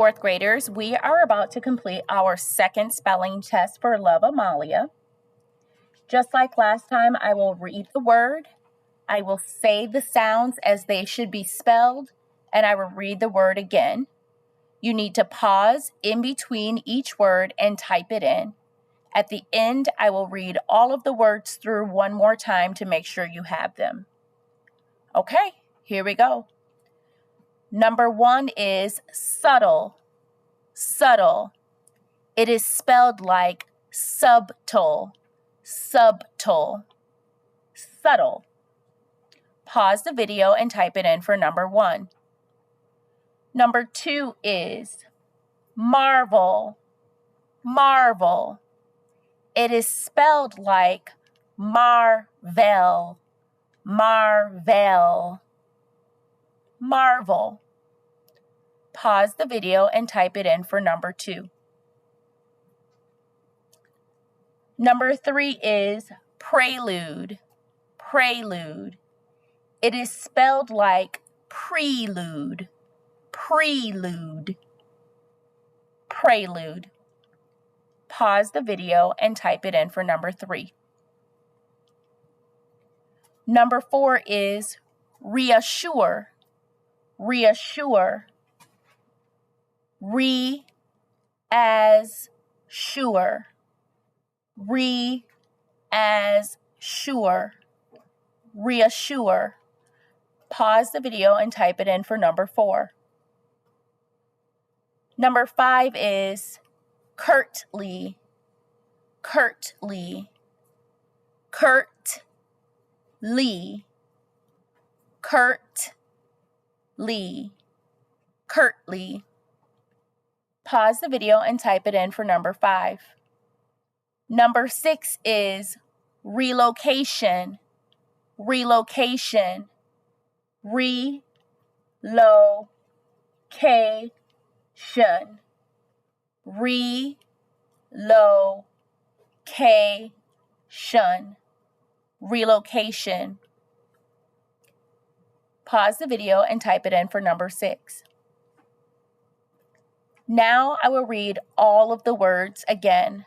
Fourth graders, we are about to complete our second spelling test for Love Amalia. Just like last time, I will read the word, I will say the sounds as they should be spelled, and I will read the word again. You need to pause in between each word and type it in. At the end, I will read all of the words through one more time to make sure you have them. Okay, here we go. Number 1 is subtle. Subtle. It is spelled like subtle. Subtle. Subtle. Pause the video and type it in for number 1. Number 2 is marvel. Marvel. It is spelled like marvel. Marvel. Marvel. Pause the video and type it in for number 2. Number 3 is prelude. Prelude. It is spelled like prelude. Prelude. Prelude. Pause the video and type it in for number 3. Number 4 is reassure. Reassure. Re as sure. Re as sure. Reassure. Pause the video and type it in for number 4. Number 5 is curtly. Curtly. Curtly. Curtly. Curtly. Pause the video and type it in for number 5. Number 6 is relocation. Relocation. Relocation. Relocation. Relocation. Pause the video and type it in for number 6. Now I will read all of the words again.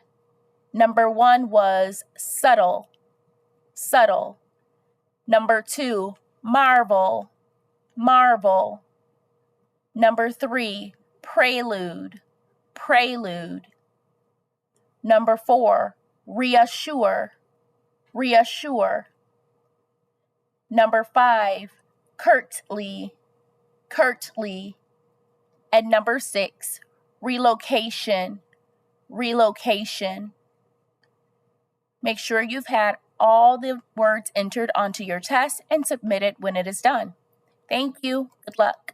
Number 1 was subtle. Subtle. Number 2, marvel. Marvel. Number 3, prelude. Prelude. Number 4, reassure. Reassure. Number 5, curtly. Curtly. And number 6, relocation. Relocation. Make sure you've had all the words entered onto your test and submit it when it is done. Thank you. Good luck.